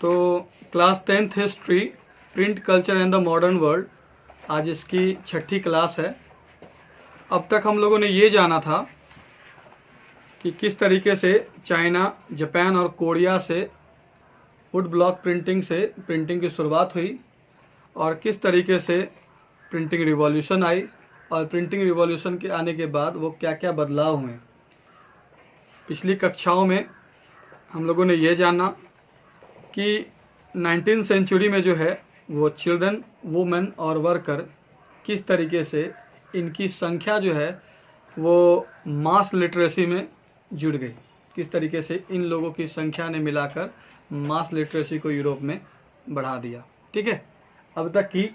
तो class 10th history print culture and the modern world, आज इसकी 6ठी क्लास है। अब तक हम लोगों ने ये जाना था कि किस तरीके से चाइना, जापान और कोरिया से वुड ब्लॉक प्रिंटिंग से प्रिंटिंग की शुरुआत हुई और किस तरीके से प्रिंटिंग रिवॉल्यूशन आई और प्रिंटिंग रिवॉल्यूशन के आने के बाद वो क्या क्या बदलाव हुए। पिछली कक्षाओं में हम लोगों ने ये जाना कि 19th सेंचुरी में जो है वो चिल्ड्रन, वुमेन और वर्कर किस तरीके से इनकी संख्या जो है वो मास लिटरेसी में जुड़ गई, किस तरीके से इन लोगों की संख्या ने मिलाकर मास लिटरेसी को यूरोप में बढ़ा दिया। ठीक है, अब तक की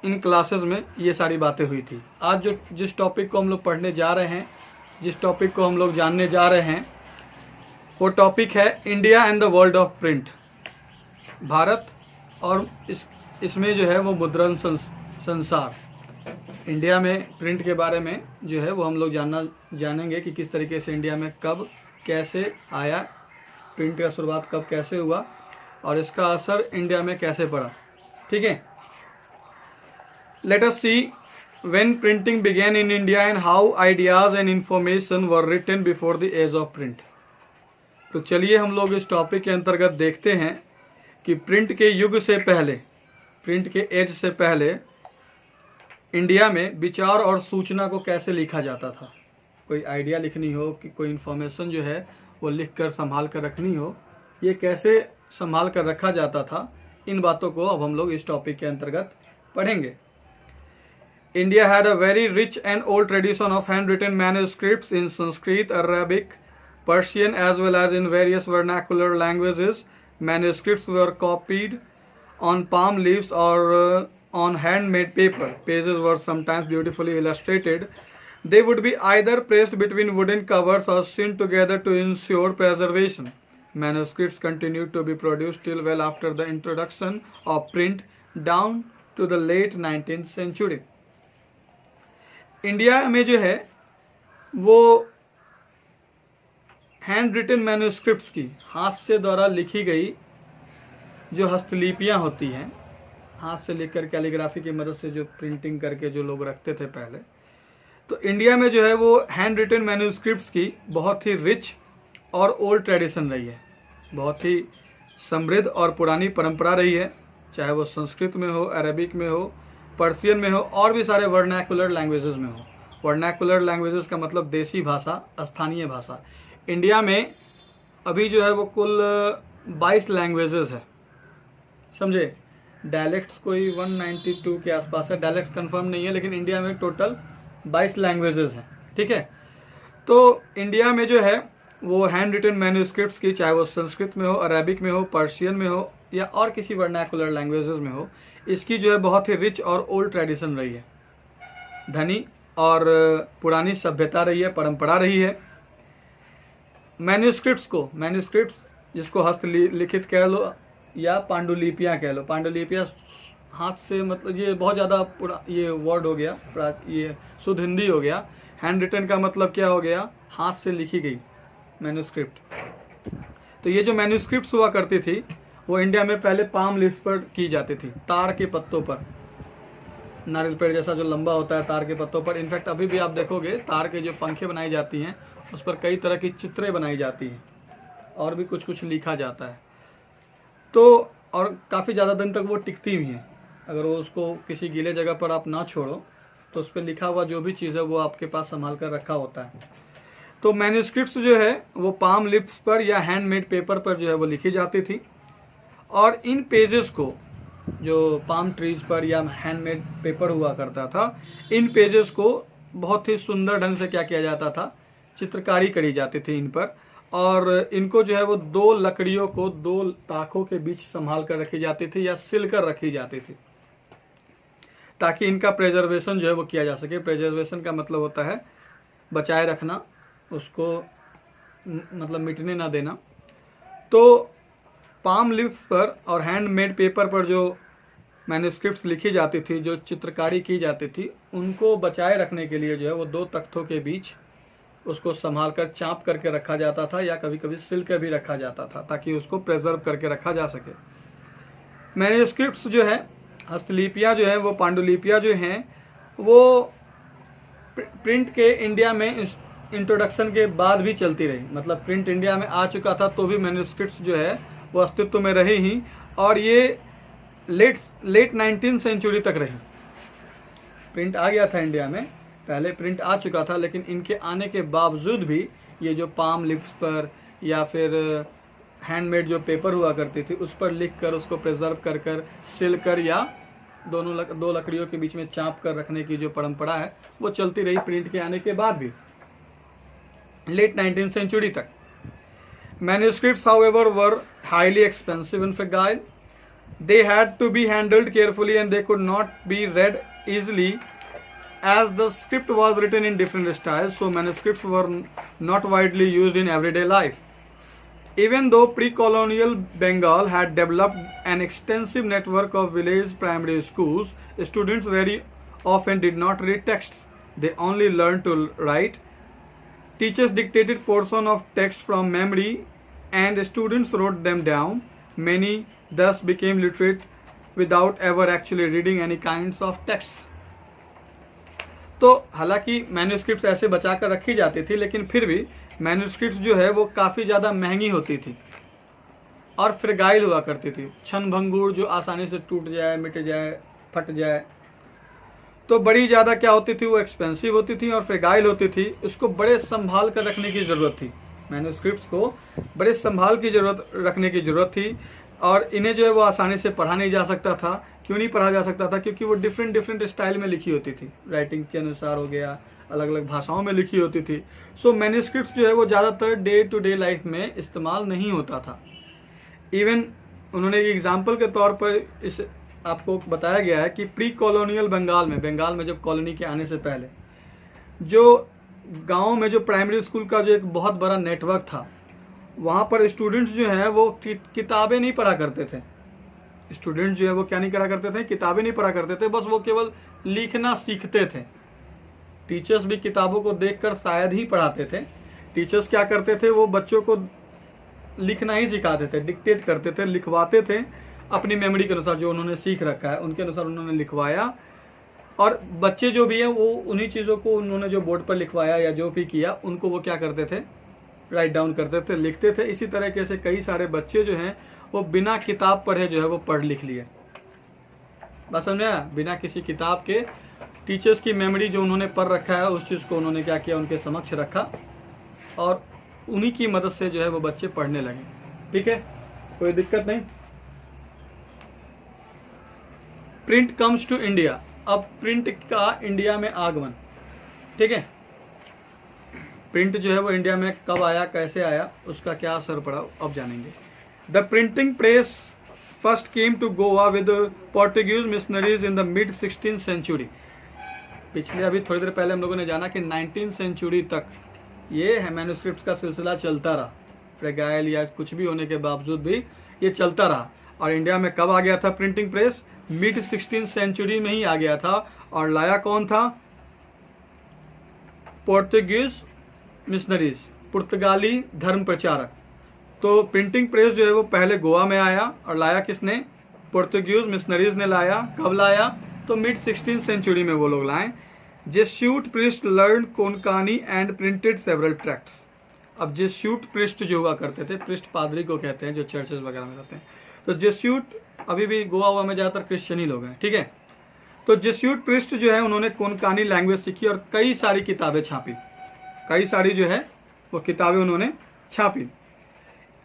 इन क्लासेस में ये सारी बातें हुई थी। आज जो जिस टॉपिक को हम लोग पढ़ने जा रहे हैं, जिस टॉपिक को हम लोग जानने जा रहे हैं, वो टॉपिक है India and the world of print. Bharat और इसमें जो है वो मुद्रण संसार, इंडिया में प्रिंट के बारे में जो है वो हम लोग जानेंगे कि किस तरीके से इंडिया में कब कैसे आया, प्रिंट का शुरुआत कब कैसे हुआ और इसका असर इंडिया में कैसे पड़ा। ठीक है, let us see when printing began in India and how ideas and information were written before the age of print। तो चलिए हम लोग इस टॉपिक के अंतर्गत देखते हैं कि प्रिंट के युग से पहले, प्रिंट के एज से पहले इंडिया में विचार और सूचना को कैसे लिखा जाता था। कोई आइडिया लिखनी हो कि कोई इन्फॉर्मेशन जो है वो लिख कर संभाल कर रखनी हो, ये कैसे संभाल कर रखा जाता था, इन बातों को अब हम लोग इस टॉपिक के अंतर्गत पढ़ेंगे। India had a very rich and old tradition of handwritten manuscripts in Sanskrit, Arabic, Persian as well as in various vernacular languages. Manuscripts were copied on palm leaves or on handmade paper. Pages were sometimes beautifully illustrated. They would be either placed between wooden covers or sewn together to ensure preservation. Manuscripts continued to be produced till well after the introduction of print down to the late 19th century. India में जो है वो hand written manuscripts की, हाथ से द्वारा लिखी गई जो हस्तलिपियाँ होती हैं, हाथ से लिखकर कैलीग्राफी की मदद से जो प्रिंटिंग करके जो लोग रखते थे पहले, तो इंडिया में जो है वो हैंड रिटन मैन्यूस्क्रिप्ट्स की बहुत ही रिच और ओल्ड ट्रेडिशन रही है, बहुत ही समृद्ध और पुरानी परंपरा रही है। चाहे वो संस्कृत में हो, अरबिक में हो, पर्शियन में हो और भी सारे वर्नैकुलर लैंग्वेजेस में हो। वर्नैकुलर लैंग्वेजेस का मतलब देसी भाषा, स्थानीय भाषा। इंडिया में अभी जो है वो कुल 22 लैंग्वेजेस है, समझे। डायलेक्ट्स कोई 192 के आसपास है, डायलेक्ट्स कंफर्म नहीं है, लेकिन इंडिया में टोटल 22 लैंग्वेजेस हैं। ठीक है, तो इंडिया में जो है वो हैंड रिटन मैन्यूस्क्रिप्ट्स की, चाहे वो संस्कृत में हो, अरेबिक में हो, पर्शियन में हो या और किसी वर्नैकुलर लैंग्वेजेस में हो, इसकी जो है बहुत ही रिच और ओल्ड ट्रेडिशन रही है, धनी और पुरानी सभ्यता रही है, परंपरा रही है। मैन्यूस्क्रिप्ट्स जिसको हस्तलिखित कह लो या पांडुलिपियाँ कह लो। पांडुलिपियाँ हाथ से, मतलब ये बहुत ज़्यादा ये वर्ड हो गया, ये शुद्ध हिंदी हो गया। हैंड रिटन का मतलब क्या हो गया, हाथ से लिखी गई मैन्यूस्क्रिप्ट। तो ये जो मैन्यूस्क्रिप्ट्स हुआ करती थी वो इंडिया में पहले पाम लीव्स पर की जाती थी, तार के पत्तों पर, नारियल पेड़ जैसा जो लंबा होता है तार के पत्तों पर। इनफैक्ट अभी भी आप देखोगे तार के जो पंखे बनाई जाती हैं उस पर कई तरह की चित्रें बनाई जाती हैं और भी कुछ कुछ लिखा जाता है। तो और काफ़ी ज़्यादा दिन तक वो टिकती भी हैं, अगर वो उसको किसी गीले जगह पर आप ना छोड़ो तो उस पर लिखा हुआ जो भी चीज़ है वो आपके पास संभाल कर रखा होता है। तो मैन्यूस्क्रिप्ट्स जो है वो पाम लिप्स पर या हैंडमेड पेपर पर जो है वो लिखी जाती थी और इन पेजेस को, जो पाम ट्रीज पर या हैंडमेड पेपर हुआ करता था, इन पेजेस को बहुत ही सुंदर ढंग से क्या किया जाता था, चित्रकारी करी जाती थी इन पर। और इनको जो है वो दो लकड़ियों को दो ताकों के बीच संभाल कर रखी जाती थी या सिल कर रखी जाती थी, ताकि इनका प्रिजर्वेशन जो है वो किया जा सके। प्रिजर्वेशन का मतलब होता है बचाए रखना, उसको मतलब मिटने ना देना। तो पाम लीव्स पर और हैंडमेड पेपर पर जो मैन्यूस्क्रिप्ट्स लिखी जाती थी, जो चित्रकारी की जाती थी, उनको बचाए रखने के लिए जो है वो दो तख्तों के बीच उसको संभाल कर चाँप करके रखा जाता था या कभी कभी सिल कर भी रखा जाता था ताकि उसको प्रिजर्व करके रखा जा सके। मैन्युस्क्रिप्ट्स जो है, हस्तलिपियाँ जो है, वो पांडुलिपियाँ जो हैं वो प्रिंट के इंडिया में इंट्रोडक्शन के बाद भी चलती रही। मतलब प्रिंट इंडिया में आ चुका था तो भी मैन्युस्क्रिप्ट्स जो है वो अस्तित्व में रही ही, और ये लेट 19th सेंचुरी तक रही। प्रिंट आ गया था इंडिया में, पहले प्रिंट आ चुका था, लेकिन इनके आने के बावजूद भी ये जो पाम लिप्स पर या फिर हैंडमेड जो पेपर हुआ करती थी उस पर लिख कर उसको प्रिजर्व कर कर सिल कर या दो लकड़ियों के बीच में चाँप कर रखने की जो परंपरा है वो चलती रही प्रिंट के आने के बाद भी लेट 19th सेंचुरी तक। Manuscripts, however, were highly expensive and fragile. They had to be handled carefully and they could not be read easily as the script was written in different styles, so manuscripts were not widely used in everyday life. Even though pre-colonial Bengal had developed an extensive network of village primary schools, students very often did not read texts. They only learned to write. Teachers dictated portions of text from memory and students wrote them down. Many thus became literate without ever actually reading any kinds of texts. तो हालांकि manuscripts ऐसे बचा कर रखी जाती थी, लेकिन फिर भी मैन्युस्क्रिप्ट्स जो है वो काफ़ी ज़्यादा महंगी होती थी और फ्रेगाइल हुआ करती थी, क्षण भंगुर, जो आसानी से टूट जाए, मिट जाए, फट जाए। तो बड़ी ज़्यादा क्या होती थी, वो एक्सपेंसिव होती थी और फ्रेगाइल होती थी। उसको बड़े संभाल कर रखने की ज़रूरत थी, मैन्युस्क्रिप्ट्स को बड़े संभाल की रखने की ज़रूरत थी, और इन्हें जो है वो आसानी से पढ़ा नहीं जा सकता था। क्यों नहीं पढ़ा जा सकता था? क्योंकि वो डिफरेंट स्टाइल में लिखी होती थी, राइटिंग के अनुसार हो गया, अलग अलग भाषाओं में लिखी होती थी। सो मैन्युस्क्रिप्ट्स जो है वो ज़्यादातर डे टू डे लाइफ में इस्तेमाल नहीं होता था। इवन उन्होंने एक एग्जाम्पल के तौर पर इस आपको बताया गया है कि प्री कॉलोनियल बंगाल में जब कॉलोनी के आने से पहले जो गाँव में जो प्राइमरी स्कूल का जो एक बहुत बड़ा नेटवर्क था, वहाँ पर स्टूडेंट्स जो हैं वो किताबें नहीं पढ़ा करते थे। स्टूडेंट्स जो है वो क्या नहीं करा करते थे, किताबें नहीं पढ़ा करते थे, बस वो केवल लिखना सीखते थे। टीचर्स भी किताबों को देखकर शायद ही पढ़ाते थे। टीचर्स क्या करते थे, वो बच्चों को लिखना ही सिखाते थे, डिक्टेट करते थे, लिखवाते थे अपनी मेमोरी के अनुसार, जो उन्होंने सीख रखा है उनके अनुसार उन्होंने लिखवाया। और बच्चे जो भी हैं वो उन्हीं चीज़ों को उन्होंने जो बोर्ड पर लिखवाया या जो भी किया उनको वो क्या करते थे, राइट डाउन करते थे, लिखते थे। इसी तरीके से कई सारे बच्चे जो हैं वो बिना किताब पढ़े जो है वो पढ़ लिख लिए। बस समझ आया? बिना किसी किताब के टीचर्स की मेमोरी जो उन्होंने पढ़ रखा है उस चीज़ को उन्होंने क्या किया, उनके समक्ष रखा, और उन्हीं की मदद से जो है वो बच्चे पढ़ने लगे। ठीक है, कोई दिक्कत नहीं। Print comes to India. अब प्रिंट का इंडिया में आगमन। ठीक है, प्रिंट जो है वो इंडिया में कब आया, कैसे आया, उसका क्या असर पड़ा, अब जानेंगे। The printing press first came to Goa with Portuguese missionaries in the mid 16th century. पिछले अभी थोड़ी देर पहले हम लोगों ने जाना कि 19th सेंचुरी तक ये है मैन्युस्क्रिप्ट्स का सिलसिला चलता रहा, फ्रेगाइल या कुछ भी होने के बावजूद भी ये चलता रहा। और इंडिया में कब आ गया था printing press? Mid 16th century में ही आ गया था। और लाया कौन था? पोर्तुगीज मिशनरीज, पुर्तगाली धर्म प्रचारक। तो प्रिंटिंग प्रेस जो है वो पहले गोवा में आया और लाया किसने? पोर्तुगीज मिशनरीज ने लाया। कब लाया? तो मिड 16th सेंचुरी में वो लोग लाए। Jesuit priest learn Konkani and printed several tracts. अब जेस्यूट प्रिस्ट जो हुआ करते थे, प्रिस्ट पादरी को कहते हैं जो चर्चेस वगैरह में रहते हैं, तो जेस्यूट अभी भी गोवा में ज़्यादातर क्रिश्चियन ही लोग हैं। ठीक है, तो जेस्यूट प्रिस्ट जो है उन्होंने कोनकानी लैंग्वेज सीखी और कई सारी किताबें छापी, कई सारी जो है वो किताबें उन्होंने छापी।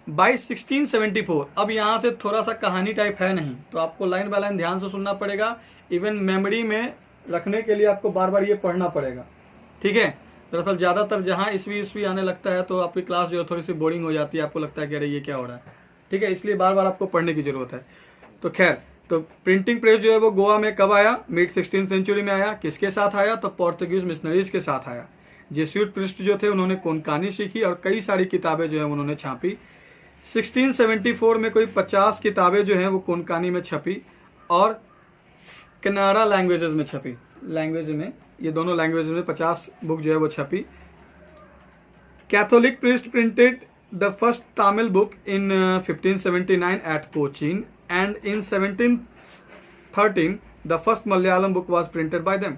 बाई 1674, अब यहाँ से थोड़ा सा कहानी टाइप है नहीं, तो आपको लाइन बाय लाइन ध्यान से सुनना पड़ेगा। इवन मेमोरी में रखने के लिए आपको बार बार ये पढ़ना पड़ेगा। ठीक है, दरअसल ज़्यादातर जहाँ ईस्वी आने लगता है तो आपकी क्लास जो है थोड़ी सी बोरिंग हो जाती है, आपको लगता है कि अरे ये क्या हो रहा है। ठीक है, इसलिए बार बार आपको पढ़ने की ज़रूरत है। तो खैर, तो प्रिंटिंग प्रेस जो है वो गोवा में कब आया? मिड 16th सेंचुरी में आया। किसके साथ आया? तो पोर्तुगीज मिशनरीज के साथ आया। जेस्यूट प्रिस्ट जो थे उन्होंने कोनकानी सीखी और कई सारी किताबें जो है उन्होंने छापी। 1674 में कोई 50 किताबें जो हैं वो कोनकानी में छपी और कनाडा लैंग्वेजेस में छपी। लैंग्वेज में, ये दोनों लैंग्वेज में 50 बुक जो है वो छपी। Catholic priest printed the first Tamil book in 1579 at Cochin and in 1713 the first Malayalam book was printed by them.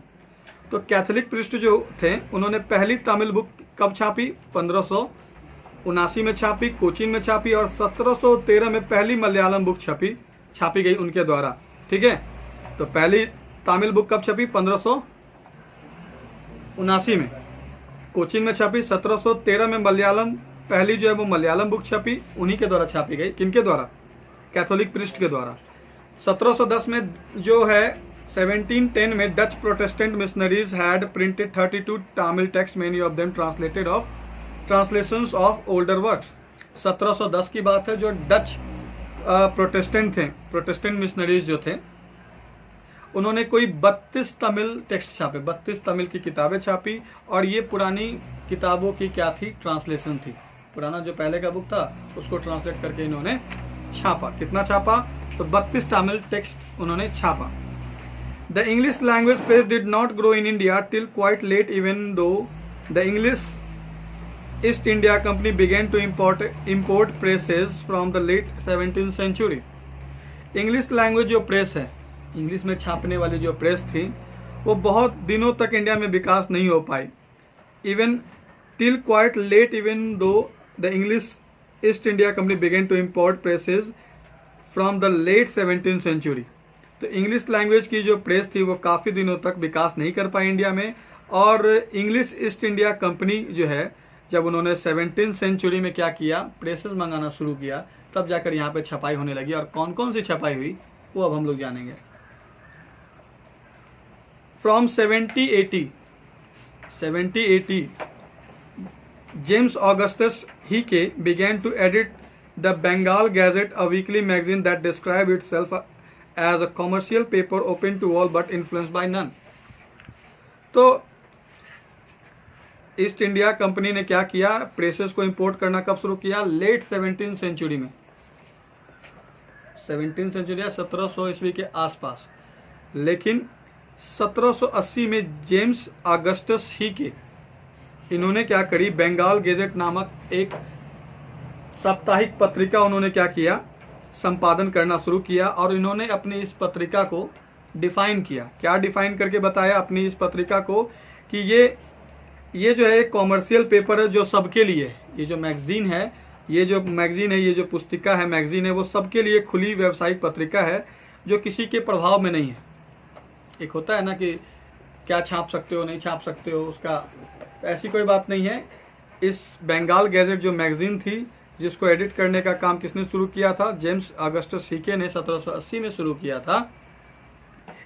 तो कैथोलिक प्रीस्ट जो थे उन्होंने पहली तमिल बुक कब छापी? 1579 में छापी, कोचीन में छापी, और 1713 में पहली मलयालम बुक छापी गई उनके द्वारा। ठीक है, तो पहली तमिल बुक कब छपी? 1579 में कोचीन में छपी। 1713 में मलयालम पहली जो है वो मलयालम बुक छपी, उन्हीं के द्वारा छापी गई। किनके द्वारा? कैथोलिक प्रीस्ट के द्वारा। 1710 में जो है 1710 में Dutch Protestant missionaries had printed 32 Tamil text, many of them translations of older works. 1710 की बात है, जो डच प्रोटेस्टेंट थे, प्रोटेस्टेंट मिशनरीज जो थे, उन्होंने कोई 32 तमिल टेक्स्ट छापे, 32 तमिल की किताबें छापी, और ये पुरानी किताबों की क्या थी? ट्रांसलेशन थी। पुराना जो पहले का बुक था उसको ट्रांसलेट करके इन्होंने छापा। कितना छापा? तो 32 तमिल टेक्स्ट उन्होंने छापा। The English language press did not grow in India till quite late, even though the English East India Company began to import presses from the late 17th century. English language जो press है, English में छापने वाली जो press थी, वो बहुत दिनों तक इंडिया में विकास नहीं हो पाई। Even till quite late, even though the English East India Company began to import presses from the late 17th century. तो इंग्लिश लैंग्वेज की जो प्रेस थी वो काफ़ी दिनों तक विकास नहीं कर पाई इंडिया में, और इंग्लिश ईस्ट इंडिया कंपनी जो है, जब उन्होंने 17th सेंचुरी में क्या किया? प्रेसेस मंगाना शुरू किया, तब जाकर यहाँ पे छपाई होने लगी। और कौन कौन सी छपाई हुई वो अब हम लोग जानेंगे। फ्रॉम 1780 जेम्स ऑगस्टस हीके began to edit the Bengal Gazette, a weekly magazine that described itself as a commercial paper open to all but influenced by none। तो ईस्ट इंडिया कंपनी ने क्या किया? प्रेसेस को इंपोर्ट करना कब शुरू किया? लेट 17th सेंचुरी में, 17th सेंचुरी या 1700 ईस्वी के आसपास। लेकिन 1780 में जेम्स ऑगस्टस हीके, इन्होंने क्या करी? बंगाल गेजेट नामक एक साप्ताहिक पत्रिका उन्होंने क्या किया? संपादन करना शुरू किया, और इन्होंने अपनी इस पत्रिका को डिफाइन किया। क्या डिफाइन करके बताया अपनी इस पत्रिका को? कि ये जो है एक कॉमर्शियल पेपर है जो सबके लिए, ये जो मैगजीन है, ये जो पुस्तिका है, मैगजीन है, वो सबके लिए खुली व्यावसायिक पत्रिका है, जो किसी के प्रभाव में नहीं है। एक होता है ना कि क्या छाप सकते हो, नहीं छाप सकते हो, उसका ऐसी कोई बात नहीं है। इस बंगाल गैजेट जो मैगजीन थी, जिसको एडिट करने का काम किसने शुरू किया था? जेम्स ऑगस्टस हीके ने 1780 में शुरू किया था।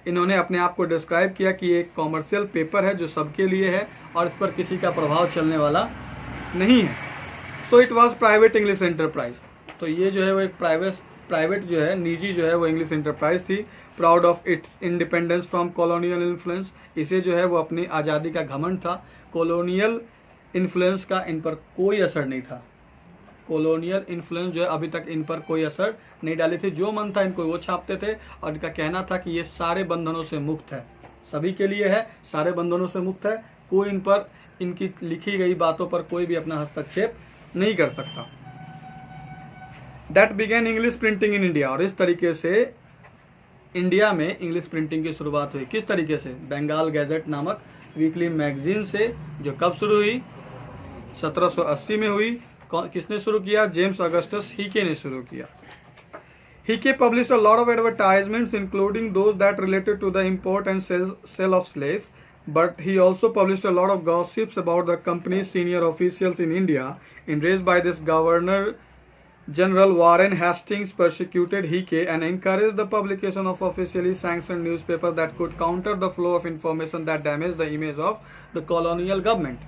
इन्होंने अपने आप को डिस्क्राइब किया कि एक कॉमर्शियल पेपर है जो सबके लिए है, और इस पर किसी का प्रभाव चलने वाला नहीं है। So it was private English enterprise. तो ये जो है वो एक प्राइवेट जो है, निजी जो है वो इंग्लिश एंटरप्राइज थी। Proud of its independence from colonial influence, इसे जो है वो अपनी आज़ादी का घमंड था। कॉलोनियल इन्फ्लुएंस का इन पर कोई असर नहीं था। कॉलोनियल इन्फ्लुएंस जो है अभी तक इन पर कोई असर नहीं डाली थी। जो मन था इनको वो छापते थे, और इनका कहना था कि ये सारे बंधनों से मुक्त है, सभी के लिए है, सारे बंधनों से मुक्त है, कोई इन पर, इनकी लिखी गई बातों पर कोई भी अपना हस्तक्षेप नहीं कर सकता। That began English printing in India, और इस तरीके से इंडिया में इंग्लिश प्रिंटिंग की शुरुआत हुई। किस तरीके से? बंगाल गैजेट नामक वीकली मैगजीन से, जो कब शुरू हुई? 1780 में हुई। किसने शुरू किया? जेम्स ऑगस्टस हीके ने शुरू किया। हीके published a lot of advertisements, including those that related to the import and sale of slaves, but he also published a lot of gossips about the company's senior officials in India. Enraged by this, Governor General Warren Hastings persecuted Heeke and encouraged the publication of officially sanctioned newspapers that could counter the flow of information that damaged the image of the colonial government।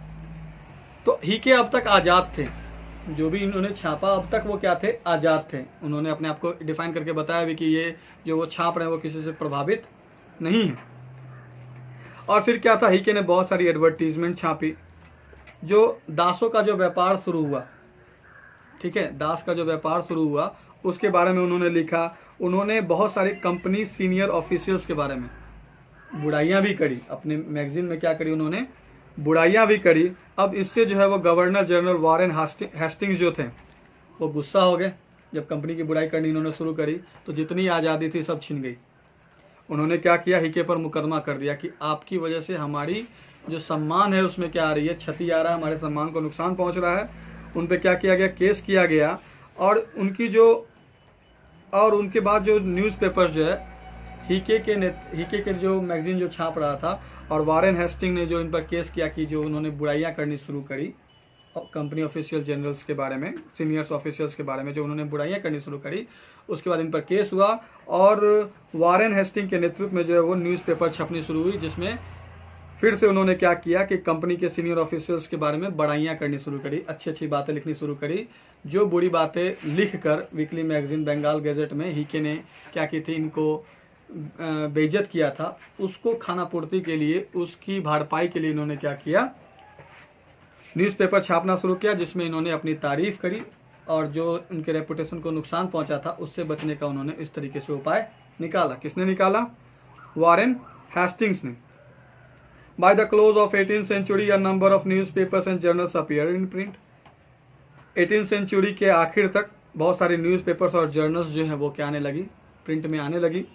तो Heeke अब तक आज़ाद थे, जो भी इन्होंने छापा अब तक वो क्या थे? आज़ाद थे। उन्होंने अपने आप को डिफाइन करके बताया भी कि ये जो वो छाप रहे हैं वो किसी से प्रभावित नहीं है। और फिर क्या था? हीके ने बहुत सारी एडवर्टीजमेंट छापी। जो दासों का जो व्यापार शुरू हुआ, ठीक है, दास का जो व्यापार शुरू हुआ, उसके बारे में उन्होंने लिखा। उन्होंने बहुत सारे कंपनी सीनियर ऑफिसर्स के बारे में बुराइयां भी करी। अपने मैगजीन में क्या करी? उन्होंने बुराइयां भी करी। अब इससे जो है वो गवर्नर जनरल वारेन हेस्टिंग्स जो थे वो गुस्सा हो गए। जब कंपनी की बुराई करनी इन्होंने शुरू करी तो जितनी आज़ादी थी सब छिन गई। उन्होंने क्या किया, हिके पर मुकदमा कर दिया कि आपकी वजह से हमारी जो सम्मान है उसमें क्या आ रही है, क्षति आ रहा है, हमारे सम्मान को नुकसान पहुंच रहा है। उन पर क्या किया गया, केस किया गया। और उनके बाद जो न्यूज़पेपर जो है हिके के जो मैगजीन जो छाप रहा था, और वारेन हेस्टिंग ने जो इन पर केस किया कि जो उन्होंने बुराइयां करनी शुरू करी कंपनी ऑफिशियल जनरल्स के बारे में, सीनियर्स ऑफिशियल्स के बारे में जो उन्होंने बुराइयां करनी शुरू करी, उसके बाद इन पर केस हुआ। और वारेन हेस्टिंग के नेतृत्व में जो है वो न्यूज़पेपर छपनी शुरू हुई, जिसमें फिर से उन्होंने क्या किया कि कंपनी के सीनियर ऑफिसर्स के बारे में बड़ाइयाँ करनी शुरू करी, अच्छी अच्छी बातें लिखनी शुरू करी। जो बुरी बातें लिखकर वीकली मैगजीन बंगाल गैजेट में हिके ने क्या की थी, इनको बेइज्जत किया था, उसको खानापूर्ति के लिए, उसकी भरपाई के लिए इन्होंने क्या किया, न्यूज़पेपर छापना शुरू किया, जिसमें इन्होंने अपनी तारीफ करी और जो उनके रेपुटेशन को नुकसान पहुंचा था उससे बचने का उन्होंने इस तरीके से उपाय निकाला। किसने निकाला? वारेन हेस्टिंग्स ने। By the close of 18th century, a number of newspapers and journals appeared in print. 18th century के आखिर तक बहुत सारे न्यूज़पेपर्स और जर्नल्स जो हैं वो क्या आने लगी, प्रिंट में आने लगी।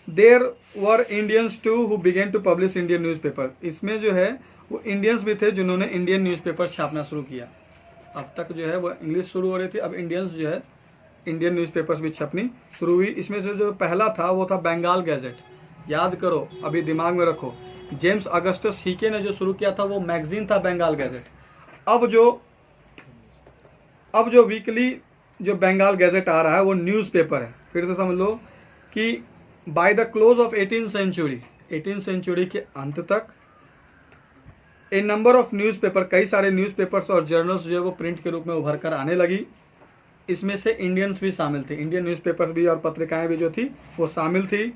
There were Indians too who began to publish Indian newspaper. इसमें जो है वो इंडियंस भी थे जिन्होंने इंडियन न्यूज़पेपर छापना शुरू किया। अब तक जो है वो इंग्लिश शुरू हो रही थी, अब इंडियंस जो है इंडियन न्यूज़पेपर्स भी छपनी शुरू हुई। इसमें से जो पहला था वो था बंगाल गैजेट। याद करो, अभी दिमाग में रखो, जेम्स अगस्टस हिके ने जो शुरू किया था वो मैगजीन था बंगाल गैजेट। अब जो वीकली जो बंगाल गैजेट आ रहा है वो न्यूज़पेपर है। फिर से समझ लो कि by the close of 18th century के अंत तक ए नंबर ऑफ न्यूज़पेपर, कई सारे न्यूज़पेपर्स और जर्नल्स जो है वो प्रिंट के रूप में उभर कर आने लगी। इसमें से इंडियंस भी शामिल थे, इंडियन न्यूज़पेपर्स भी और पत्रिकाएं भी जो थी वो शामिल थी।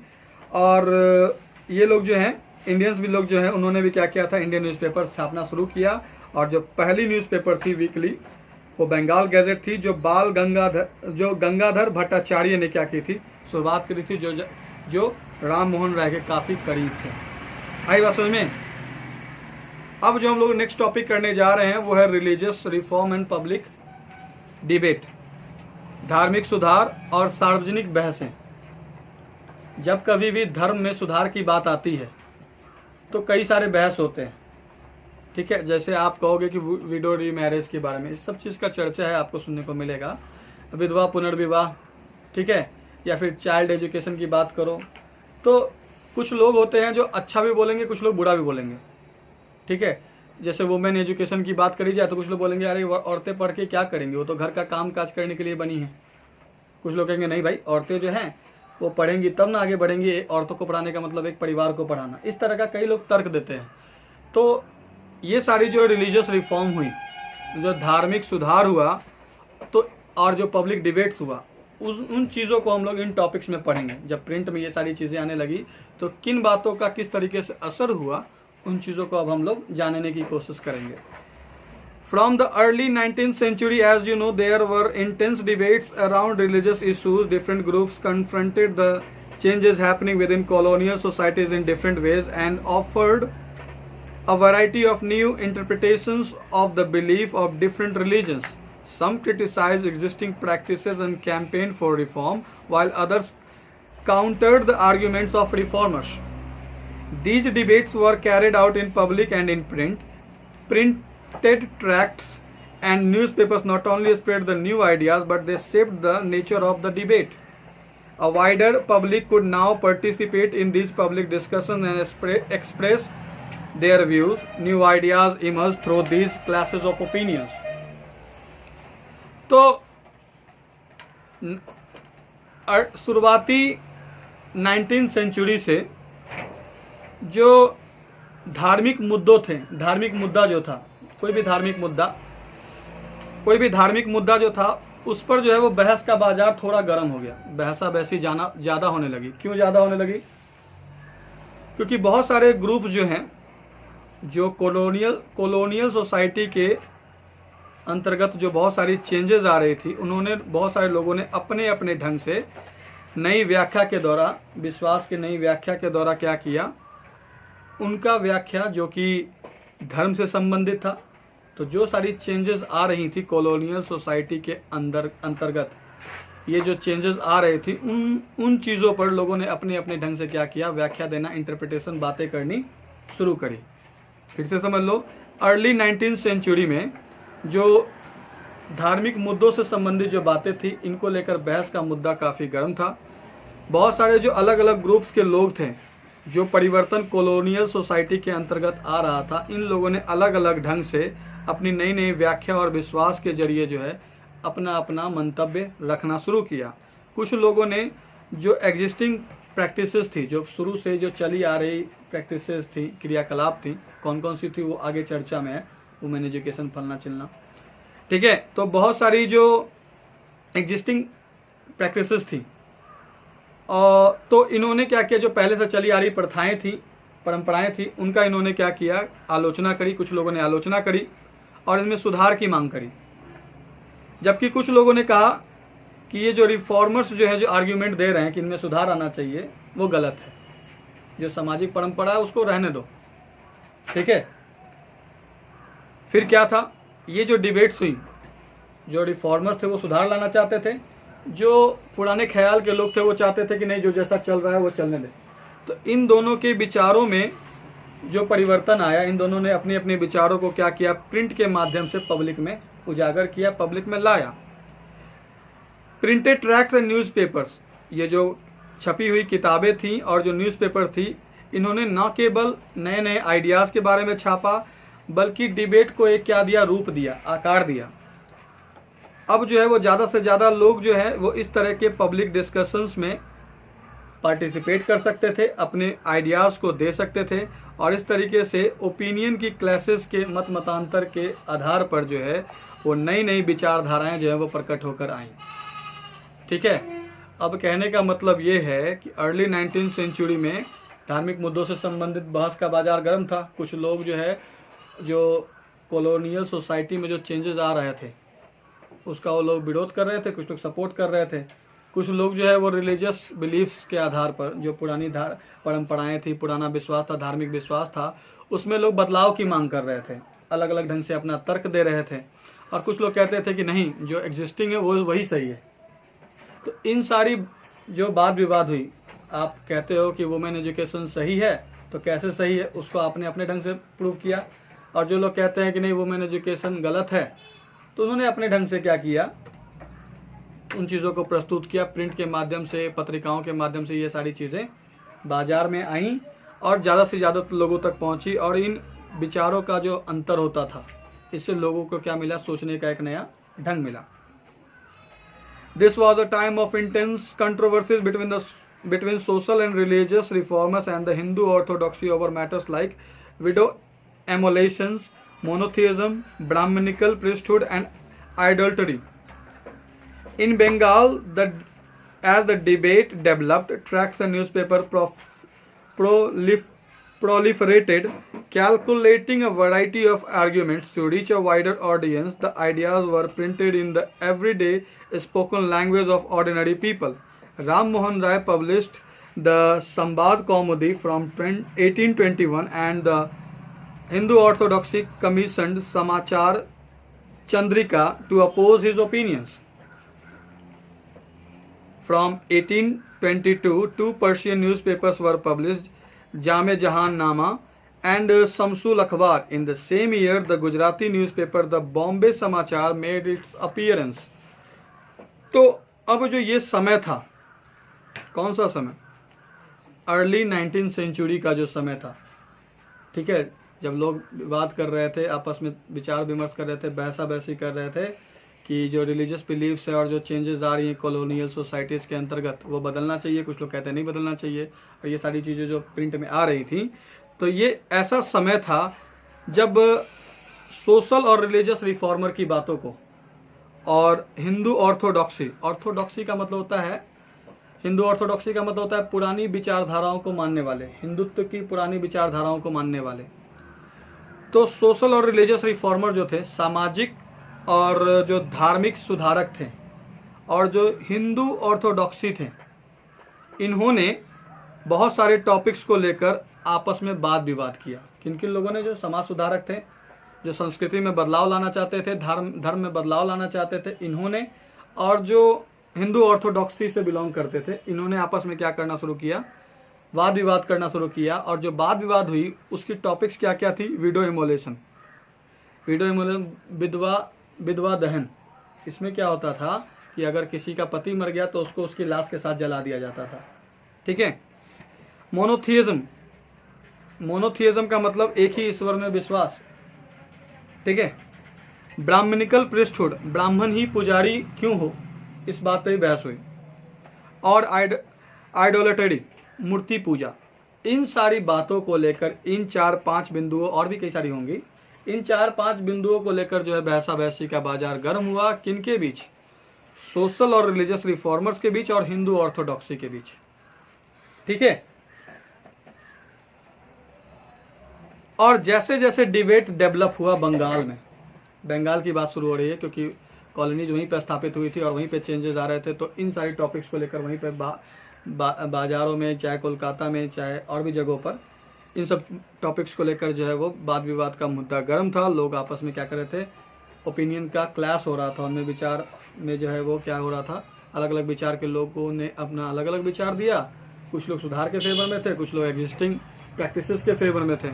और ये लोग जो हैं इंडियंस भी लोग जो है उन्होंने भी क्या किया था, इंडियन न्यूज़पेपर छापना शुरू किया। और जो पहली न्यूज़पेपर थी वीकली वो बंगाल गैजेट थी, जो गंगाधर भट्टाचार्य ने क्या की थी, शुरुआत करी थी, जो राम मोहन राय के काफ़ी करीब थे। आई बात समझ में? अब जो हम लोग नेक्स्ट टॉपिक करने जा रहे हैं वो है religious reform and public debate, धार्मिक सुधार और सार्वजनिक बहसें। जब कभी भी धर्म में सुधार की बात आती है तो कई सारे बहस होते हैं, ठीक है। जैसे आप कहोगे कि विडो रीमैरेज के बारे में, इस सब चीज़ का चर्चा है, आपको सुनने को मिलेगा। विधवा पुनर्विवाह, ठीक है, या फिर चाइल्ड एजुकेशन की बात करो, तो कुछ लोग होते हैं जो अच्छा भी बोलेंगे, कुछ लोग बुरा भी बोलेंगे, ठीक है। जैसे वुमेन एजुकेशन की बात करी जाए तो कुछ लोग बोलेंगे अरे औरतें पढ़ के क्या करेंगे, वो तो घर का काम काज करने के लिए बनी है। कुछ लोग कहेंगे नहीं भाई, औरतें जो हैं वो पढ़ेंगी तब ना आगे बढ़ेंगी, औरतों को पढ़ाने का मतलब एक परिवार को पढ़ाना। इस तरह का कई लोग तर्क देते हैं। तो ये सारी जो रिलीजियस रिफॉर्म हुई, जो धार्मिक सुधार हुआ, तो और जो पब्लिक डिबेट्स हुआ, उन चीज़ों को हम लोग इन टॉपिक्स में पढ़ेंगे। जब प्रिंट में ये सारी चीज़ें आने लगी तो किन बातों का किस तरीके से असर हुआ, उन चीज़ों को अब हम लोग जानने की कोशिश करेंगे। From the early 19th century, as you know, there were intense debates around religious issues. Different groups confronted the changes happening within colonial societies in different ways and offered a variety of new interpretations of the belief of different religions. Some criticized existing practices and campaigned for reform, while others countered the arguments of reformers. These debates were carried out in public and in print. Printed tracts and newspapers not only spread the new ideas, but they shaped the nature of the debate. A wider public could now participate in these public discussions and express their views. New ideas emerged through these classes of opinions. तो शुरुआती 19th century से जो धार्मिक मुद्दों थे, धार्मिक मुद्दा जो था, कोई भी धार्मिक मुद्दा जो था उस पर जो है वो बहस का बाजार थोड़ा गर्म हो गया, बहसा बहसी ज़्यादा होने लगी। क्यों ज़्यादा होने लगी? क्योंकि बहुत सारे ग्रुप जो हैं, जो कॉलोनियल सोसाइटी के अंतर्गत जो बहुत सारी चेंजेस आ रही थी, उन्होंने बहुत सारे लोगों ने अपने अपने ढंग से नई व्याख्या के द्वारा, विश्वास की नई व्याख्या के द्वारा क्या किया, उनका व्याख्या जो कि धर्म से संबंधित था, तो जो सारी चेंजेस आ रही थी कॉलोनियल सोसाइटी के अंतर्गत, ये जो चेंजेस आ रही थी उन चीज़ों पर लोगों ने अपने अपने ढंग से क्या किया, व्याख्या देना, इंटरप्रिटेशन, बातें करनी शुरू करी। फिर से समझ लो, अर्ली 19th सेंचुरी में जो धार्मिक मुद्दों से संबंधित जो बातें थी, इनको लेकर बहस का मुद्दा काफ़ी गर्म था। बहुत सारे जो अलग अलग ग्रुप्स के लोग थे, जो परिवर्तन कॉलोनियल सोसाइटी के अंतर्गत आ रहा था, इन लोगों ने अलग अलग ढंग से अपनी नई नई व्याख्या और विश्वास के जरिए जो है अपना अपना मंतव्य रखना शुरू किया। कुछ लोगों ने जो एग्जिस्टिंग प्रैक्टिसेस थी, जो शुरू से जो चली आ रही प्रैक्टिसेस थी, क्रियाकलाप थी, कौन कौन सी थी वो आगे चर्चा में है, वुमेन एजुकेशन, फलना चिलना, ठीक है। तो बहुत सारी जो एग्जिस्टिंग प्रैक्टिसेस थी, और तो इन्होंने क्या किया, जो पहले से चली आ रही प्रथाएं थी, परंपराएं थी, उनका इन्होंने क्या किया, आलोचना करी। कुछ लोगों ने आलोचना करी और इसमें सुधार की मांग करी, जबकि कुछ लोगों ने कहा कि ये जो रिफॉर्मर्स जो है जो आर्ग्यूमेंट दे रहे हैं कि इनमें सुधार आना चाहिए, वो गलत है। जो सामाजिक परंपरा है उसको रहने दो, ठीक है। फिर क्या था, ये जो डिबेट्स हुई, जो रिफॉर्मर्स थे वो सुधार लाना चाहते थे, जो पुराने ख्याल के लोग थे वो चाहते थे कि नहीं, जो जैसा चल रहा है वो चलने दे। तो इन दोनों के विचारों में जो परिवर्तन आया, इन दोनों ने अपने अपने विचारों को क्या किया, प्रिंट के माध्यम से पब्लिक में उजागर किया, पब्लिक में लाया। प्रिंटेड ट्रैक्ट्स एंड न्यूज़पेपर्स, ये जो छपी हुई किताबें थी और जो न्यूज़पेपर थी, इन्होंने न केवल नए नए आइडियाज़ के बारे में छापा, बल्कि डिबेट को एक क्या दिया, रूप दिया, आकार दिया। अब जो है वो ज़्यादा से ज़्यादा लोग जो है वो इस तरह के पब्लिक डिस्कशंस में पार्टिसिपेट कर सकते थे, अपने आइडियाज़ को दे सकते थे, और इस तरीके से ओपिनियन की क्लासेस के मतांतर के आधार पर जो है वो नई नई विचारधाराएं जो है वो प्रकट होकर आईं, ठीक है। अब कहने का मतलब ये है कि अर्ली 19th सेंचुरी में धार्मिक मुद्दों से संबंधित बहस का बाजार गर्म था। कुछ लोग जो है जो कॉलोनियल सोसाइटी में जो चेंजेस आ रहे थे उसका वो लोग विरोध कर रहे थे, कुछ लोग सपोर्ट कर रहे थे। कुछ लोग जो है वो रिलीजियस बिलीफ्स के आधार पर, जो पुरानी परंपराएं थी, पुराना विश्वास था, धार्मिक विश्वास था, उसमें लोग बदलाव की मांग कर रहे थे, अलग अलग ढंग से अपना तर्क दे रहे थे। और कुछ लोग कहते थे कि नहीं, जो एग्जिस्टिंग है वो वही सही है। तो इन सारी जो वाद विवाद हुई, आप कहते हो कि वुमेन एजुकेशन सही है, तो कैसे सही है उसको आपने अपने ढंग से प्रूव किया, और जो लोग कहते हैं कि नहीं वुमेन एजुकेशन गलत है, तो उन्होंने अपने ढंग से क्या किया, उन चीज़ों को प्रस्तुत किया। प्रिंट के माध्यम से, पत्रिकाओं के माध्यम से ये सारी चीज़ें बाजार में आईं और ज़्यादा से ज़्यादा लोगों तक पहुंची, और इन विचारों का जो अंतर होता था, इससे लोगों को क्या मिला, सोचने का एक नया ढंग मिला। This was a time of intense controversies between social and religious reformers and the Hindu orthodoxy over matters like widow emulations, monotheism, Brahminical priesthood, and idolatry. In Bengal, as the debate developed, tracts and newspaper proliferated, calculating a variety of arguments to reach a wider audience. The ideas were printed in the everyday spoken language of ordinary people. Ram Mohan Rai published the Sambad Kaumudi from 1821, and the Hindu Orthodoxy commissioned Samachar Chandrika to oppose his opinions. From 1822, two Persian newspapers were published, Jame Jahan Nama and Samsul Akhbar. In the same year, the Gujarati newspaper, the Bombay Samachar, made its appearance. तो अब जो ये समय था, कौन सा समय, early 19th century का जो समय था, ठीक है, जब लोग बात कर रहे थे, आपस में विचार विमर्श कर रहे थे, बहसा बहसी कर रहे थे कि जो रिलीजियस बिलीफ्स है और जो चेंजेस आ रही हैं कॉलोनियल सोसाइटीज़ के अंतर्गत, वो बदलना चाहिए। कुछ लोग कहते हैं नहीं बदलना चाहिए, और ये सारी चीज़ें जो प्रिंट में आ रही थी, तो ये ऐसा समय था जब सोशल और रिलीजियस रिफॉर्मर की बातों को और हिंदू ऑर्थोडॉक्सी का मतलब होता है, हिंदू ऑर्थोडॉक्सी का मतलब होता है पुरानी विचारधाराओं को मानने वाले, हिंदुत्व की पुरानी विचारधाराओं को मानने वाले। तो सोशल और रिलीजियस रिफॉर्मर जो थे, सामाजिक और जो धार्मिक सुधारक थे, और जो हिंदू ऑर्थोडॉक्सी थे, इन्होंने बहुत सारे टॉपिक्स को लेकर आपस में वाद विवाद किया। किन किन लोगों ने, जो समाज सुधारक थे, जो संस्कृति में बदलाव लाना चाहते थे, धर्म में बदलाव लाना चाहते थे इन्होंने, और जो हिंदू ऑर्थोडॉक्सी से बिलोंग करते थे इन्होंने आपस में क्या करना शुरू किया, वाद विवाद करना शुरू किया। और जो वाद विवाद हुई उसकी टॉपिक्स क्या क्या थी, विडो इमोलेशन, विधवा दहन। इसमें क्या होता था कि अगर किसी का पति मर गया तो उसको उसकी लाश के साथ जला दिया जाता था। ठीक है। मोनोथियज्म का मतलब एक ही ईश्वर में विश्वास। ठीक है। ब्राह्मणिकल प्रीस्टहुड, ब्राह्मण ही पुजारी क्यों हो, इस बात पर भी बहस हुई। और आइडोलेटरी, मूर्ति पूजा। इन सारी बातों को लेकर, इन 4-5 बिंदुओं, और भी कई सारी होंगी, इन 4-5 बिंदुओं को लेकर जो है बहसा बहसी का बाजार गर्म हुआ। किनके बीच, सोशल और रिलीजियस रिफॉर्मर्स के बीच और हिंदू ऑर्थोडॉक्सी के बीच। ठीक है। और जैसे जैसे डिबेट डेवलप हुआ बंगाल में, बंगाल की बात शुरू हो रही है क्योंकि कॉलोनीज वहीं पर स्थापित हुई थी और वहीं पे चेंजेस आ रहे थे, तो इन सारी टॉपिक्स को लेकर वहीं पे बाजारों में, चाहे कोलकाता में, चाहे और भी जगहों पर, इन सब टॉपिक्स को लेकर जो है वो वाद विवाद का मुद्दा गर्म था। लोग आपस में क्या कर रहे थे, ओपिनियन का क्लैश हो रहा था, उनमें विचार में जो है वो क्या हो रहा था, अलग अलग विचार के लोगों ने अपना अलग अलग विचार दिया। कुछ लोग सुधार के फेवर में थे, कुछ लोग एग्जिस्टिंग प्रैक्टिसेस के फेवर में थे।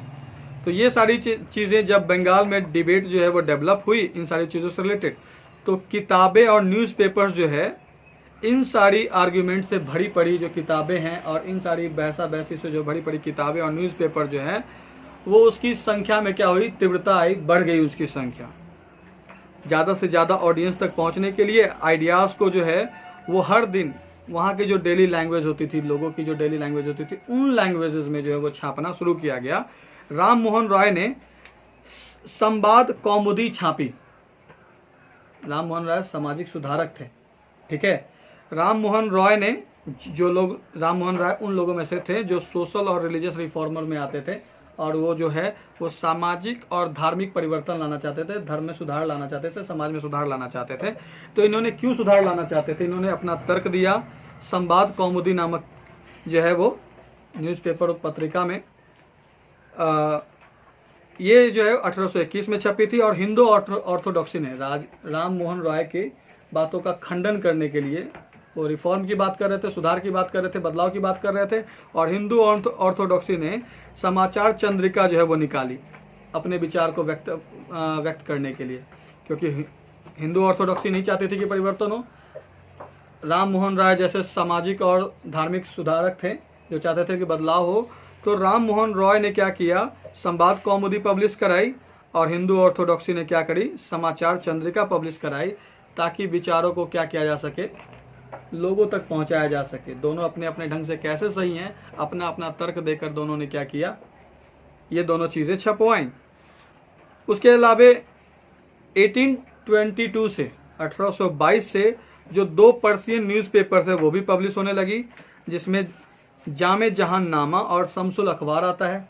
तो ये सारी चीज़ें जब बंगाल में डिबेट जो है वो डेवलप हुई इन सारी चीज़ों से रिलेटेड, तो किताबें और न्यूज़पेपर्स जो है, इन सारी आर्ग्यूमेंट से भरी पड़ी जो किताबें हैं और इन सारी बहसा बहसी से जो भरी पड़ी किताबें और न्यूज़पेपर जो है वो उसकी संख्या में क्या हुई, तीव्रता आई, बढ़ गई उसकी संख्या। ज़्यादा से ज़्यादा ऑडियंस तक पहुंचने के लिए आइडियाज़ को जो है वो हर दिन वहाँ की जो डेली लैंग्वेज होती थी, लोगों की जो डेली लैंग्वेज होती थी, उन लैंग्वेजेस में जो है वो छापना शुरू किया गया। राम मोहन रॉय ने संवाद कौमुदी छापी। राम मोहन रॉय सामाजिक सुधारक थे। ठीक है। राम मोहन रॉय उन लोगों में से थे जो सोशल और रिलीजियस रिफॉर्मर में आते थे और वो जो है वो सामाजिक और धार्मिक परिवर्तन लाना चाहते थे, धर्म में सुधार लाना चाहते थे, समाज में सुधार लाना चाहते थे। तो इन्होंने क्यों सुधार लाना चाहते थे, इन्होंने अपना तर्क दिया। संवाद कौमुदी नामक जो है वो न्यूज़पेपर और पत्रिका में ये जो है 1821 में छपी थी। और हिंदू ऑर्थोडॉक्सी ने राम मोहन रॉय की बातों का खंडन करने के लिए, वो रिफॉर्म की बात कर रहे थे, सुधार की बात कर रहे थे, बदलाव की बात कर रहे थे, और हिंदू ऑर्थोडॉक्सी ने समाचार चंद्रिका जो है वो निकाली अपने विचार को व्यक्त करने के लिए, क्योंकि हिंदू ऑर्थोडॉक्सी नहीं चाहती थी कि परिवर्तन हो। राम मोहन राय जैसे सामाजिक और धार्मिक सुधारक थे जो चाहते थे कि बदलाव हो। तो राम मोहन रॉय ने क्या किया, संवाद कौमुदी पब्लिश कराई, और हिंदू ऑर्थोडॉक्सी ने क्या करी, समाचार चंद्रिका पब्लिश कराई, ताकि विचारों को क्या किया जा सके, लोगों तक पहुंचाया जा सके। दोनों अपने अपने ढंग से कैसे सही हैं, अपना अपना तर्क देकर दोनों ने क्या किया, ये दोनों चीज़ें छपवाईं। उसके अलावा 1822 से 1822 से जो 2 पर्शियन न्यूज़पेपर्स है वो भी पब्लिश होने लगी, जिसमें जामे जहान नामा और शमसुल अखबार आता है।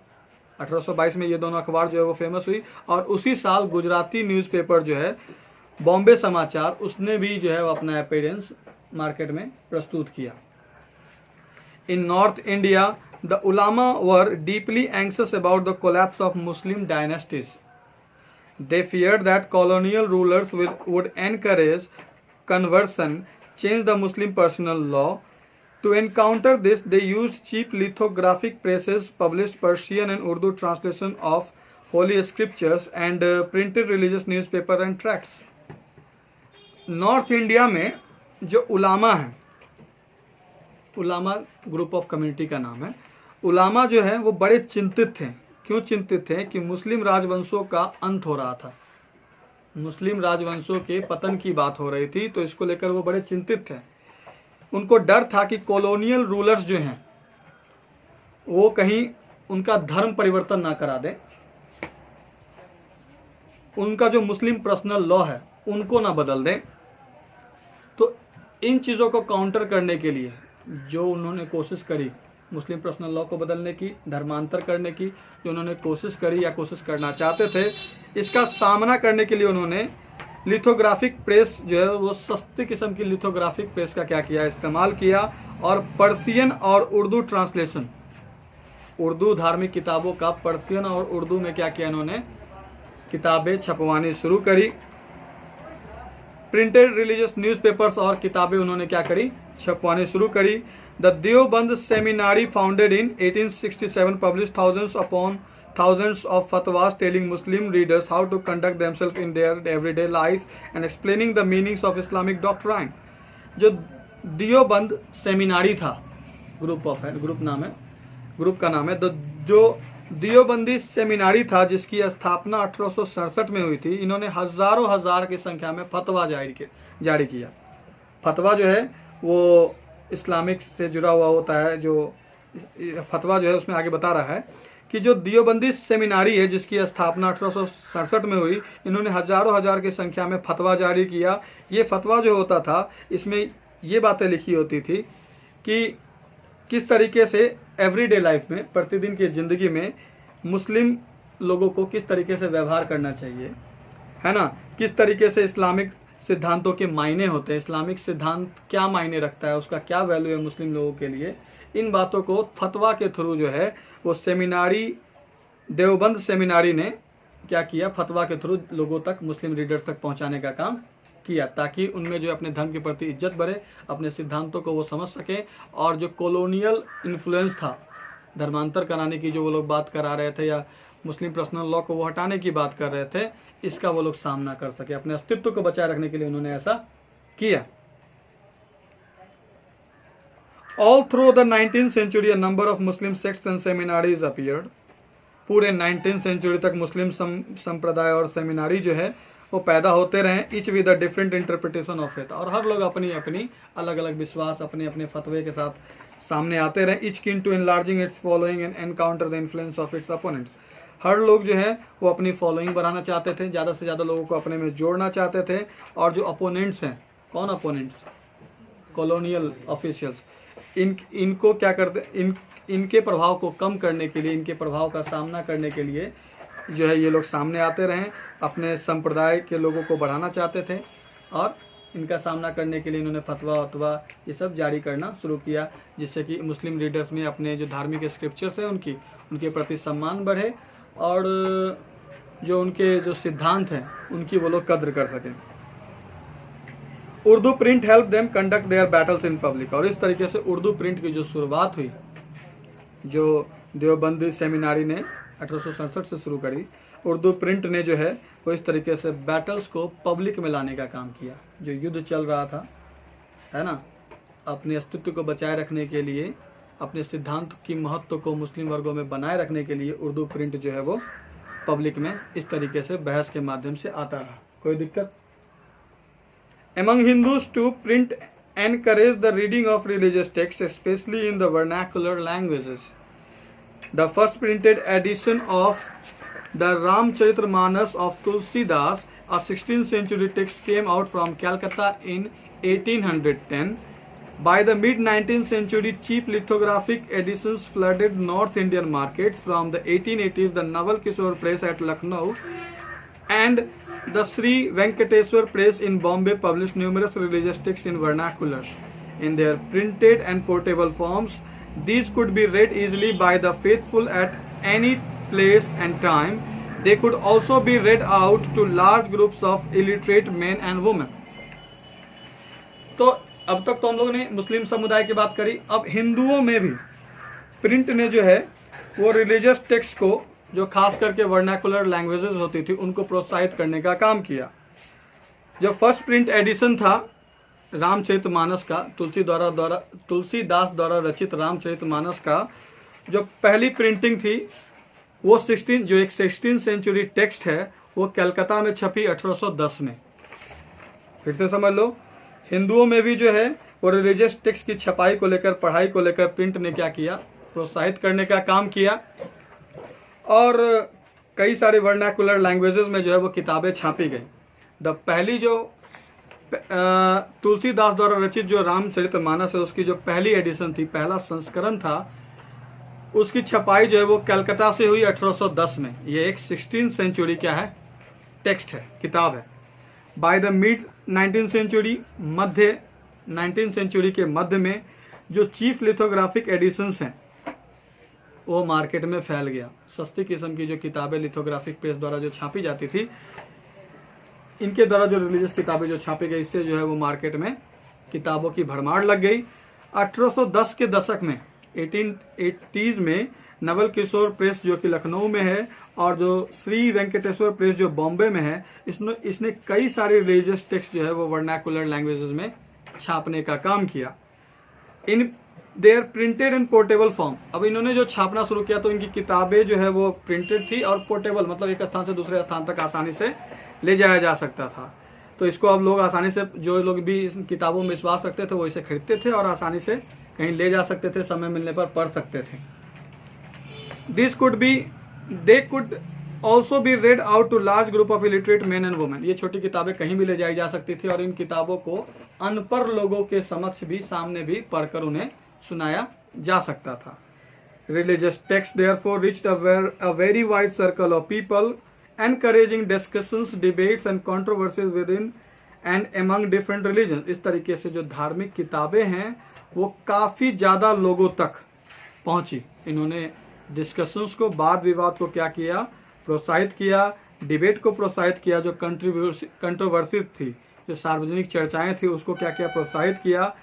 1822 में ये दोनों अखबार जो है वो फेमस हुई। और उसी साल गुजराती न्यूज़पेपर जो है बॉम्बे समाचार, उसने भी जो है वो अपना अपीयरेंस मार्केट में प्रस्तुत किया। In North India the ulama were deeply anxious about the collapse of Muslim dynasties. They feared that colonial rulers would encourage conversion, change the Muslim personal law. To encounter this, they used cheap lithographic presses, published Persian and Urdu translation of holy scriptures, and printed religious newspaper and tracts. North India में जो उलामा है, उलामा group of community का नाम है, उलामा जो है वो बड़े चिंतित थे। क्यों चिंतित थे कि मुस्लिम राजवंशों का अंत हो रहा था, मुस्लिम राजवंशों के पतन की बात हो रही थी, तो इसको लेकर वो बड़े चिंतित थे। उनको डर था कि कॉलोनियल रूलर्स जो हैं वो कहीं उनका धर्म परिवर्तन ना करा दें, उनका जो मुस्लिम पर्सनल लॉ है उनको ना बदल दें। तो इन चीज़ों को काउंटर करने के लिए जो उन्होंने कोशिश करी मुस्लिम पर्सनल लॉ को बदलने की, धर्मांतर करने की, जो उन्होंने कोशिश करी या कोशिश करना चाहते थे, इसका सामना करने के लिए उन्होंने लिथोग्राफिक प्रेस जो है वो सस्ती किस्म की लिथोग्राफिक प्रेस का क्या किया, इस्तेमाल किया। और पर्शियन और उर्दू ट्रांसलेशन, उर्दू धार्मिक किताबों का पर्शियन और उर्दू में क्या किया, इन्होंने किताबें छपवानी शुरू करी। प्रिंटेड रिलीजियस न्यूज़पेपर्स और किताबें उन्होंने क्या करी, छपवानी शुरू करी। The Deoband seminary founded in 1867 publish thousands of fatwas telling Muslim readers how to conduct themselves in their everyday life and explaining the meanings of Islamic doctrine। जो देवबंद सेमिनारी था, ग्रुप का नाम है, तो जो देवबंदी सेमिनारी था जिसकी स्थापना 1867 में हुई थी, इन्होंने हजारों हजार की संख्या में फतवा जारी किया। फतवा जो है वो इस्लामिक से जुड़ा हुआ होता है। जो फतवा जो है उसमें आगे बता रहा है कि जो देवबंदी सेमिनारी है जिसकी स्थापना 1867 में हुई, इन्होंने हजारों हजार की संख्या में फतवा जारी किया। ये फतवा जो होता था इसमें ये बातें लिखी होती थी कि किस तरीके से एवरीडे लाइफ में, प्रतिदिन की ज़िंदगी में मुस्लिम लोगों को किस तरीके से व्यवहार करना चाहिए, है ना, किस तरीके से इस्लामिक सिद्धांतों के मायने होते हैं, इस्लामिक सिद्धांत क्या मायने रखता है, उसका क्या वैल्यू है मुस्लिम लोगों के लिए। इन बातों को फतवा के थ्रू जो है वो सेमिनारी, देवबंद सेमिनारी ने क्या किया, फतवा के थ्रू लोगों तक, मुस्लिम रीडर्स तक पहुंचाने का काम किया, ताकि उनमें जो अपने धर्म के प्रति इज्जत बढ़े, अपने सिद्धांतों को वो समझ सकें। और जो कॉलोनियल इन्फ्लुएंस था, धर्मांतर कराने की जो वो लोग बात करा रहे थे, या मुस्लिम पर्सनल लॉ को वो हटाने की बात कर रहे थे, इसका वो लोग सामना कर सके। अपने अस्तित्व को बचाए रखने के लिए उन्होंने ऐसा किया। All through the 19th century a number of Muslim sects and seminaries appeared। पूरे 19th century तक मुस्लिम संप्रदाय और सेमिनारी जो है वो पैदा होते रहे, each with a different interpretation of it. और हर लोग अपनी अपनी अलग अलग विश्वास, अपने अपने फतवे के साथ सामने आते रहे। Each keen to enlarging its following and encounter the influence of its opponents. हर लोग जो है वो अपनी फॉलोइंग बढ़ाना चाहते थे, ज़्यादा से ज़्यादा लोगों को अपने में जोड़ना चाहते थे। और जो अपोनेंट्स हैं, कौन अपोनेंट्स, कॉलोनियल ऑफिशियल्स, इनको क्या करते, इनके प्रभाव को कम करने के लिए, इनके प्रभाव का सामना करने के लिए जो है ये लोग सामने आते रहे, अपने संप्रदाय के लोगों को बढ़ाना चाहते थे। और इनका सामना करने के लिए इन्होंने फतवा वतवा ये सब जारी करना शुरू किया, जिससे कि मुस्लिम रीडर्स में अपने जो धार्मिक स्क्रिप्चर्स हैं उनके प्रति सम्मान बढ़े, और जो उनके जो सिद्धांत हैं उनकी वो लोग कद्र कर सकें। Urdu print help them conduct their battles in public. और इस तरीके से उर्दू प्रिंट की जो शुरुआत हुई, जो देवबंदी सेमिनारी ने 1867 से शुरू करी, उर्दू प्रिंट ने जो है वो इस तरीके से बैटल्स को पब्लिक में लाने का काम किया। जो युद्ध चल रहा था, है ना, अपने अस्तित्व को बचाए रखने के लिए, अपने सिद्धांत की महत्व को मुस्लिम वर्गों में बनाए रखने के लिए उर्दू प्रिंट जो है वो पब्लिक में इस तरीके से बहस के माध्यम से आता रहा। कोई दिक्कत? Among Hindus too, print encouraged the reading of religious texts, especially in the vernacular languages. The first printed edition of the Ramcharitramanas of Tulsidas, a 16th century text, came out from Calcutta in 1810. By the mid-19th century, cheap lithographic editions flooded North Indian markets. From the 1880s, the Naval Kishore Press at Lucknow and the Sri Venkateswar Press in Bombay published numerous religious texts in vernacular. In their printed and portable forms, these could be read easily by the faithful at any place and time. They could also be read out to large groups of illiterate men and women. तो अब तक तो हम लोगों ने मुस्लिम समुदाय की बात करी। अब हिंदुओं में भी प्रिंट ने जो है वो रिलीजियस टेक्स्ट को, जो खास करके वर्नाकुलर लैंग्वेजेस होती थी, उनको प्रोत्साहित करने का काम किया। जो फर्स्ट प्रिंट एडिशन था रामचरितमानस का, तुलसीदास द्वारा रचित रामचरितमानस का जो पहली प्रिंटिंग थी, वो 16 सेंचुरी टेक्स्ट है, वो कलकत्ता में छपी 1810 में। फिर से समझ लो, हिंदुओं में भी जो है वो रिलीजियस टेक्स्ट की छपाई को लेकर, पढ़ाई को लेकर प्रिंट ने क्या किया, प्रोत्साहित करने का काम किया। और कई सारे वर्नाकुलर लैंग्वेजेस में जो है वो किताबें छापी गई। पहली जो तुलसीदास द्वारा रचित जो रामचरितमानस है, उसकी जो पहली एडिशन थी, पहला संस्करण था, उसकी छपाई जो है वो कलकत्ता से हुई 1810 में। ये एक 16th सेंचुरी क्या है, टेक्स्ट है, किताब है। By the mid 19th century, मध्य 19th सेंचुरी के मध्य में जो चीफ लिथोग्राफिक एडिशंस हैं, वो मार्केट में फैल गया। सस्ती किस्म की जो किताबें लिथोग्राफिक प्रेस द्वारा जो छापी जाती थी, इनके द्वारा जो रिलीजियस किताबें जो छापी गई, इससे जो है वो मार्केट में किताबों की भरमार लग गई। 1810 के दशक में 1880s में नवल किशोर प्रेस जो कि लखनऊ में है और जो श्री वेंकटेश्वर प्रेस जो बॉम्बे में है, इसने कई सारे रिलीजियस टेक्स्ट जो है वो वर्नाकुलर लैंग्वेजेस में छापने का काम किया। In their printed and portable form. अब इन्होंने जो छापना शुरू किया तो इनकी किताबें जो है वो प्रिंटेड थी और पोर्टेबल, मतलब एक स्थान से दूसरे स्थान तक आसानी से ले जाया जा सकता था। तो इसको अब लोग आसानी से, जो लोग भी इस किताबों में विश्वास रखते थे वो इसे खरीदते थे और आसानी से कहीं ले जा सकते थे, समय मिलने पर पढ़ सकते थे। They could also be read out to large group of illiterate man and women. ये छोटी किताबें कहीं भी ले जाई जा सकती थी और इन किताबों को अनपढ़ लोगों के समक्ष भी, सामने भी पढ़कर उन्हें सुनाया जा सकता था। Religious text therefore reached a very wide circle of people, encouraging discussions, debates and controversies within and among different religions। इस तरीके से जो धार्मिक किताबें हैं वो काफी ज्यादा लोगों तक पहुंची। इन्होंने डिस्कशंस को, वाद विवाद को क्या किया, प्रोत्साहित किया, डिबेट को प्रोत्साहित किया, जो कंट्रोवर्सी थी, जो सार्वजनिक चर्चाएं थी, उसको क्या किया, प्रोत्साहित किया।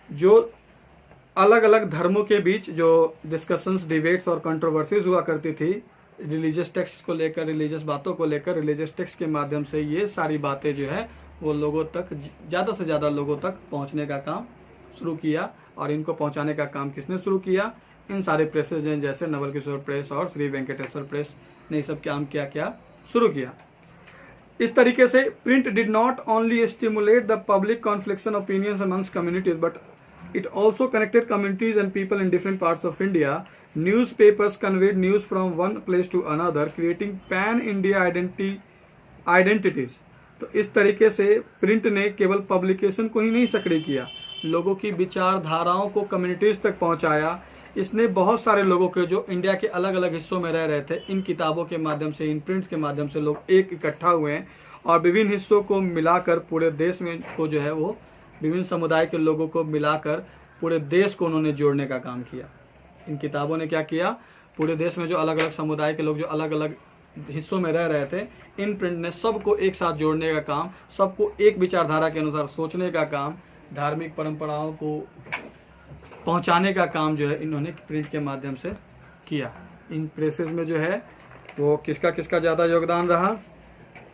जो अलग अलग धर्मों के बीच जो डिस्कशंस, डिबेट्स और कंट्रोवर्सीज हुआ करती थी रिलीजियस टेक्स्ट को लेकर, रिलीजियस बातों को लेकर, रिलीजियस टेक्स्ट के माध्यम से ये सारी बातें जो है वो लोगों तक, ज़्यादा से ज़्यादा लोगों तक पहुंचने का काम शुरू किया। और इनको पहुंचाने का काम किसने शुरू किया? इन सारे प्रेसेज हैं, जैसे नवल किशोर प्रेस और श्री वेंकटेश्वर प्रेस ने सब काम क्या शुरू किया। इस तरीके से print did not only stimulate the public conflicting opinions amongst communities, but it also connected communities and people in different parts of India. Newspapers conveyed news from one place to another, creating pan-India identities. तो इस तरीके से print ने केवल publication को ही नहीं सक्रिय किया, लोगों की विचारधाराओं को कम्युनिटीज तक पहुंचाया। इसने बहुत सारे लोगों के, जो इंडिया के अलग अलग हिस्सों में रह रहे थे, इन किताबों के माध्यम से, इन प्रिंट्स के माध्यम से लोग एक इकट्ठा हुए हैं और विभिन्न हिस्सों को मिलाकर पूरे देश में को जो है वो विभिन्न समुदाय के लोगों को मिलाकर पूरे देश को उन्होंने जोड़ने का काम किया। इन किताबों ने क्या किया, पूरे देश में जो अलग अलग समुदाय के लोग जो अलग अलग हिस्सों में रह रहे थे, इन प्रिंट ने सबको एक साथ जोड़ने का काम, सबको एक विचारधारा के अनुसार सोचने का काम, धार्मिक परंपराओं को पहुंचाने का काम जो है इन्होंने प्रिंट के माध्यम से किया। इन प्रेसेस में जो है वो किसका किसका ज़्यादा योगदान रहा?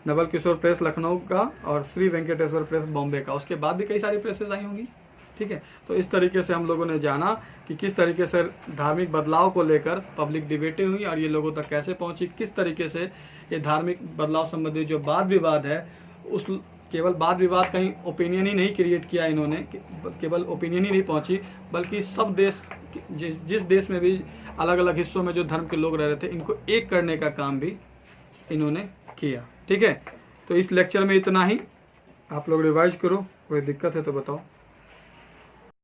नवल किशोर प्रेस लखनऊ का और श्री वेंकटेश्वर प्रेस बॉम्बे का। उसके बाद भी कई सारी प्रेसेस आई होंगी, ठीक है। तो इस तरीके से हम लोगों ने जाना कि किस तरीके से धार्मिक बदलाव को लेकर पब्लिक डिबेटें हुई और ये लोगों तक कैसे पहुंची, किस तरीके से ये धार्मिक बदलाव संबंधी जो वाद विवाद है, उस केवल वाद विवाद कहीं ओपिनियन ही नहीं क्रिएट किया इन्होंने, केवल ओपिनियन ही नहीं पहुंची, बल्कि सब देश, जिस देश में भी अलग अलग हिस्सों में जो धर्म के लोग रह रहे थे, इनको एक करने का काम भी इन्होंने किया, ठीक है। तो इस लेक्चर में इतना ही, आप लोग रिवाइज करो, कोई दिक्कत है तो बताओ।